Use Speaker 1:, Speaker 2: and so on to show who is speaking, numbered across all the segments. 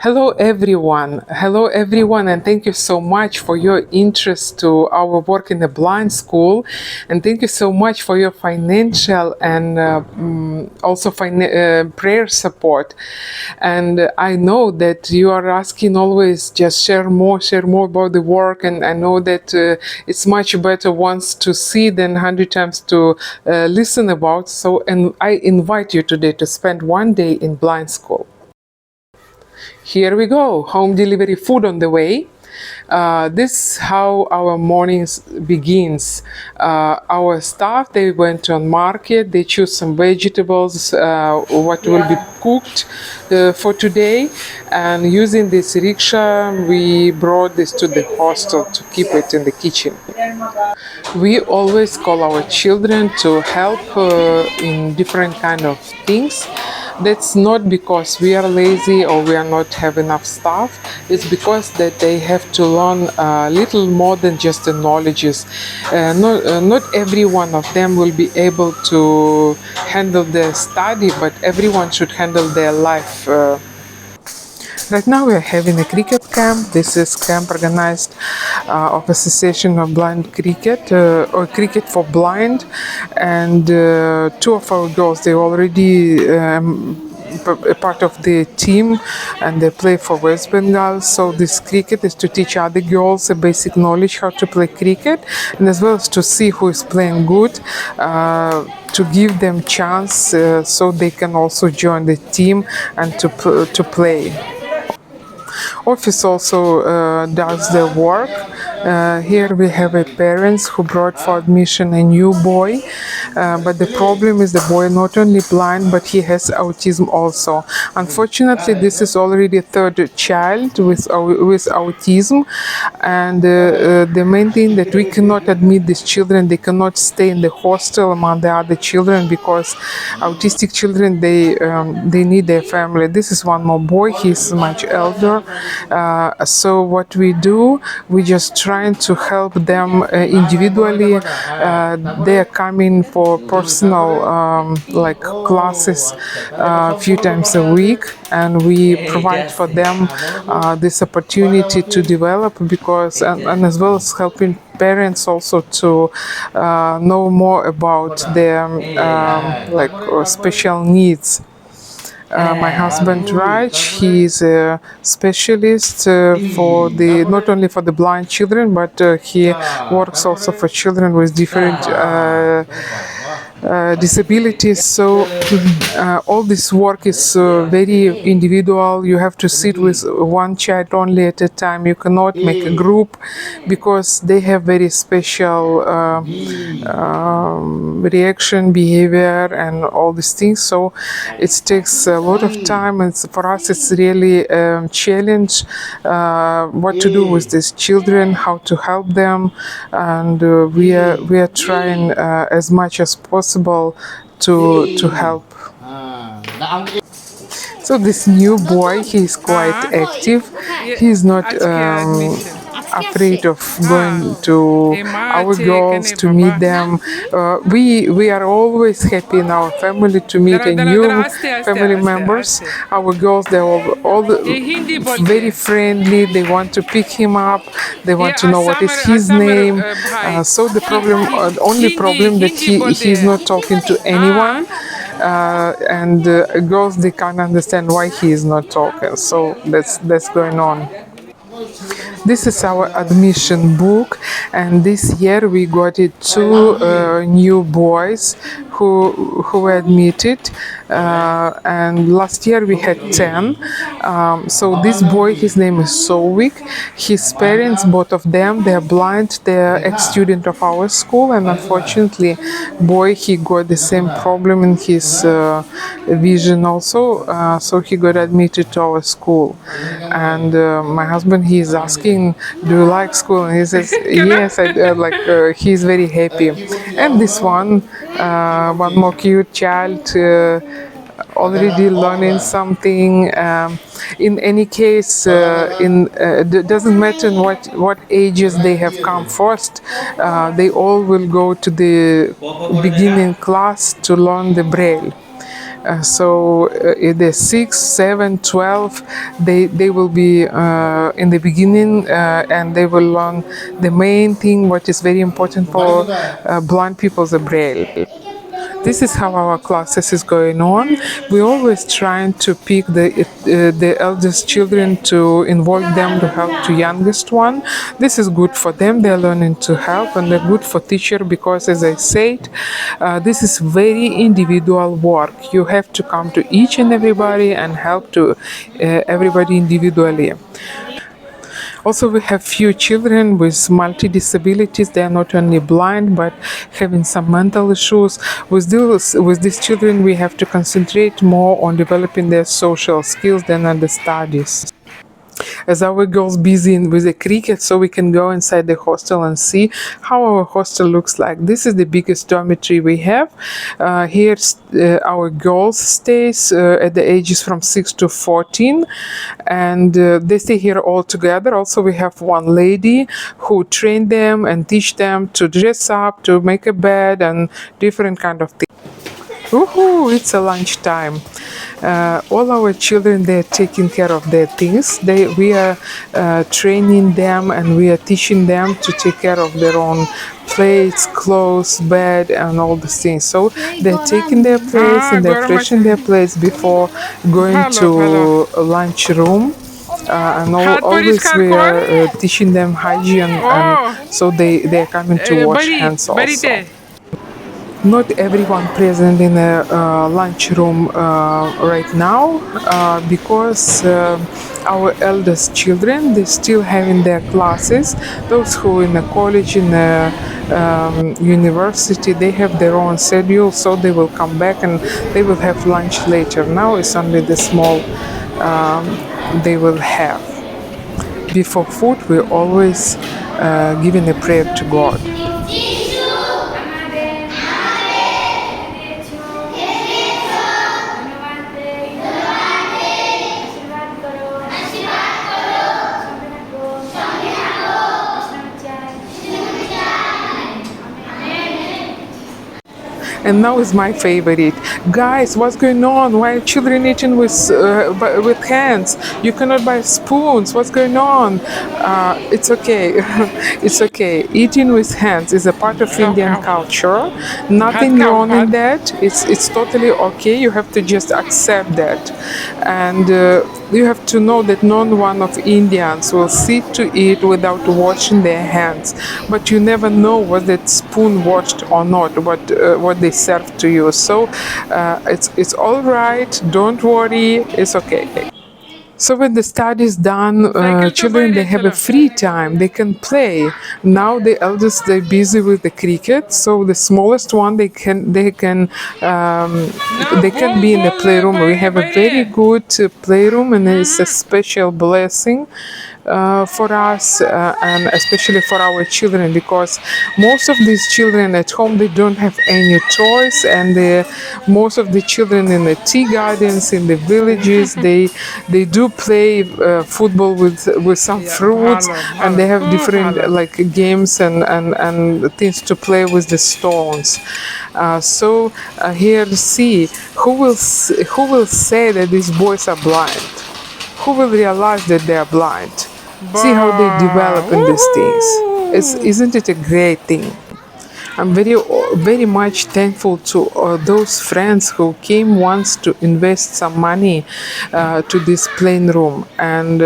Speaker 1: Hello everyone, and thank you so much for your interest to our work in the blind school, and thank you so much for your financial and also prayer support. And I know that you are asking always just share more about the work, and I know that it's much better once to see than 100 times to listen about. So, and I invite you today to spend one day in blind school. Here we go, home delivery food on the way. This is how our mornings begins. Our staff, they went on market, they choose some vegetables, what will be cooked for today, and using this rickshaw we brought this to the hostel to keep it in the kitchen. We always call our children to help in different kind of things. That's not because we are lazy or we are not have enough staff. It's because that they have to learn a little more than just the knowledges. Not every one of them will be able to handle their study, but everyone should handle their life. Right now we are having a cricket camp. This is camp organized of Association of Blind Cricket or Cricket for Blind, and two of our girls, they already a part of the team and they play for West Bengal. So this cricket is to teach other girls a basic knowledge how to play cricket, and as well as to see who is playing good, to give them chance so they can also join the team and to play. Office also does the work. Here we have a parents who brought for admission a new boy, but the problem is the boy not only blind but he has autism also. Unfortunately, this is already a third child with autism, and the main thing that we cannot admit these children. They cannot stay in the hostel among the other children because autistic children they need their family. This is one more boy. He's much elder. So what we do, we just trying to help them individually. They are coming for personal like classes a few times a week, and we provide for them this opportunity to develop, because and as well as helping parents also to know more about their like special needs. My husband Raj, he is a specialist for the not only for the blind children, but he works also for children with different disabilities. So all this work is very individual. You have to sit with one child only at a time. You cannot make a group because they have very special reaction, behavior, and all these things. So it takes a lot of time, and for us it's really a challenge what to do with these children, how to help them, and we are trying as much as possible to help. So this new boy, he is quite active. He is not afraid of going to our girls to meet them. We are always happy in our family to meet a new family members. Our girls, they're all very friendly. They want to pick him up. They want to know what is his name. So the only problem that he is not talking to anyone. And girls, they can't understand why he is not talking. So that's going on. This is our admission book, and this year we got it two new boys who were admitted, and last year we had 10. So this boy, his name is Sovik. His parents, both of them, they are blind. They are ex-student of our school, and unfortunately, boy, he got the same problem in his vision also. So he got admitted to our school, and my husband, he is asking, "Do you like school?" And he says, "Yes, I like." He's very happy. And this one more cute child. Already learning something. In any case, it doesn't matter what ages they have come first. They all will go to the beginning class to learn the Braille. If they're 6, 7, 12, they will be in the beginning, and they will learn the main thing, what is very important for blind people, the braille. This is how our classes is going on. We always trying to pick the eldest children to involve them to help to youngest one. This is good for them. They're learning to help, and they're good for teacher because, as I said, this is very individual work. You have to come to each and everybody and help to everybody individually. Also, we have few children with multi-disabilities. They are not only blind, but having some mental issues. With these children, we have to concentrate more on developing their social skills than on the studies. As our girls busy with the cricket, so we can go inside the hostel and see how our hostel looks like. This is the biggest dormitory we have. Here our girls stays at the ages from 6 to 14, and they stay here all together. Also, we have one lady who train them and teach them to dress up, to make a bed, and different kind of things. Woohoo! It's a lunch time. All our children, they're taking care of their things. We are training them, and we are teaching them to take care of their own plates, clothes, bed, and all these things. So they're taking their plates and they're freshing their plates before going to a lunch room. Always we are teaching them hygiene, and so they're coming to wash hands also. Not everyone present in the lunchroom right now because our eldest children, they still having their classes. Those who in the college, in the university, they have their own schedule, so they will come back and they will have lunch later. Now it's only the small they will have. Before food, we always giving a prayer to God. And now is my favorite. Guys, what's going on? Why are children eating with hands? You cannot buy spoons. What's going on? It's okay. It's okay. Eating with hands is a part of Indian culture. Nothing wrong in that. It's totally okay. You have to just accept that. And you have to know that no one of Indians will sit to eat without washing their hands. But you never know was that spoon washed or not, what they serve to you. So it's all right. Don't worry. It's okay. So when the study is done, children, they have a free time. They can play. Now the eldest, they're busy with the cricket. So the smallest one, they can be in the playroom. We have a very good playroom, and it's a special blessing for us and especially for our children, because most of these children at home, they don't have any toys, and most of the children in the tea gardens in the villages, they do play football with some fruits, and they have different like games and things to play with the stones. So here, see who will say that these boys are blind? Who will realize that they are blind? See how they develop in these things. Isn't it a great thing? I'm very much thankful to those friends who came once to invest some money to this playing room, and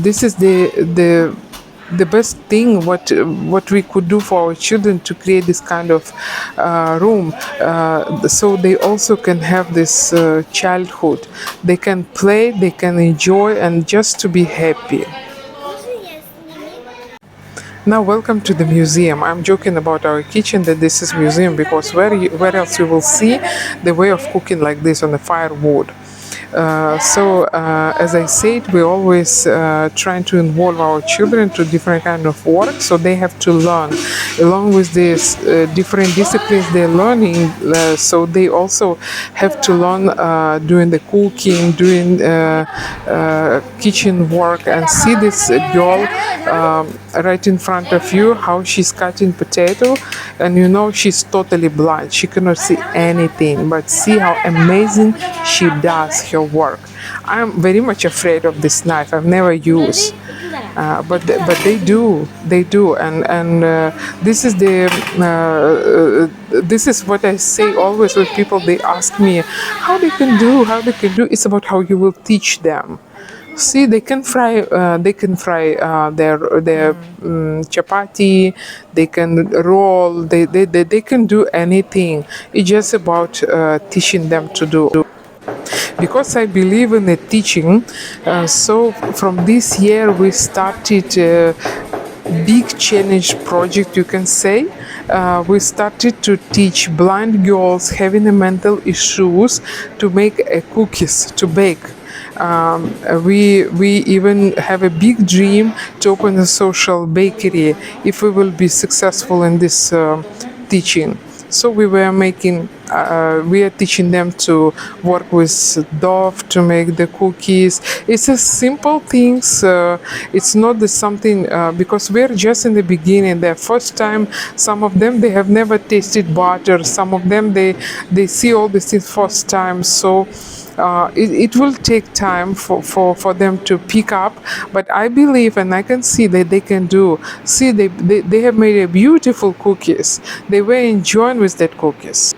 Speaker 1: this is the best thing what we could do for our children, to create this kind of room, so they also can have this childhood. They can play, they can enjoy, and just to be happy. Now, welcome to the museum. I'm joking about our kitchen, that this is museum, because where else you will see the way of cooking like this on the firewood. As I said, we always trying to involve our children to different kind of work, so they have to learn along with this different disciplines they're learning. So they also have to learn doing the cooking, doing kitchen work, and see this girl right in front of you how she's cutting potato, and you know she's totally blind, she cannot see anything, but see how amazing she does her work. I'm very much afraid of this knife, I've never used, but they do, and this is the this is what I say always with people. They ask me how they can do, it's about how you will teach them. See, they can fry. Their chapati. They can roll. They can do anything. It's just about teaching them to do. Because I believe in the teaching, so from this year we started a big challenge project, you can say. We started to teach blind girls having a mental issues to make cookies, to bake. We even have a big dream to open a social bakery if we will be successful in this teaching. So we are teaching them to work with dough to make the cookies. It's a simple things. It's not something because we're just in the beginning. The first time, some of them they have never tasted butter. Some of them they see all these things first time. So. It will take time for them to pick up, but I believe and I can see that they can do. See, they have made a beautiful cookies. They were enjoying with that cookies.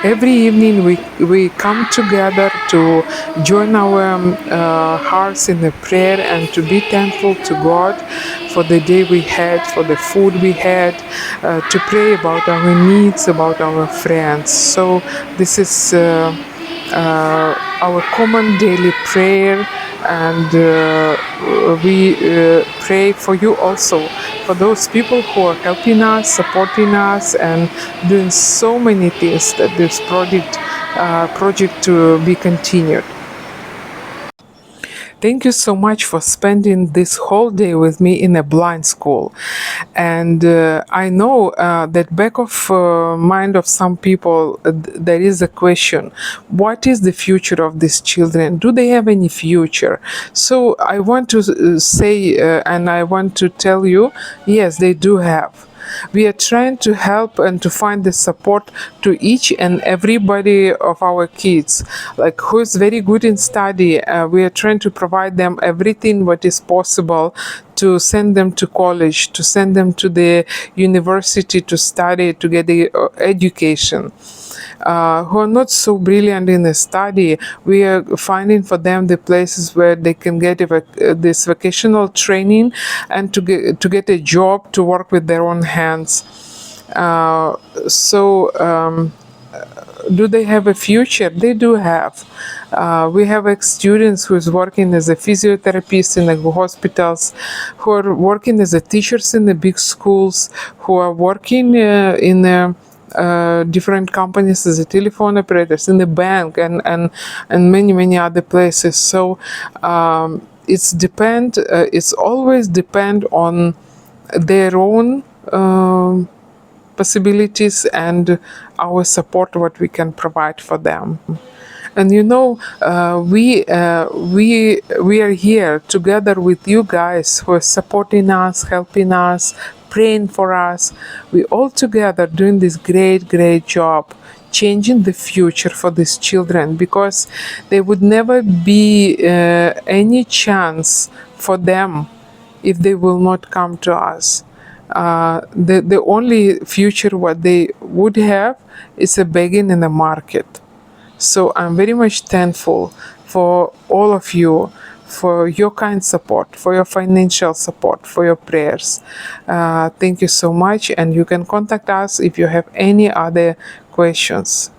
Speaker 1: Every evening we come together to join our hearts in the prayer and to be thankful to God for the day we had, for the food we had, to pray about our needs, about our friends. So this is our common daily prayer, and we pray for you also, for those people who are helping us, supporting us, and doing so many things that this project to be continued. Thank you so much for spending this whole day with me in a blind school. And I know that back of mind of some people, there is a question: what is the future of these children? Do they have any future? So I want to say, and I want to tell you, yes, they do have. We are trying to help and to find the support to each and everybody of our kids, like who is very good in study. We are trying to provide them everything what is possible to send them to college, to send them to the university to study, to get the education. Who are not so brilliant in the study, we are finding for them the places where they can get this vocational training and to get a job, to work with their own hands. Do they have a future? They do have. We have ex-students who is working as a physiotherapist in the hospitals, who are working as a teachers in the big schools, who are working in different companies as a telephone operators, in the bank, and many other places. So it's always depend on their own possibilities and our support, what we can provide for them. And you know, we are here together with you guys who are supporting us, helping us, praying for us. We all together doing this great job, changing the future for these children, because there would never be any chance for them if they will not come to us. The only future what they would have is a begging in the market. So I'm very much thankful for all of you, for your kind support, for your financial support, for your prayers. Thank you so much, and you can contact us if you have any other questions.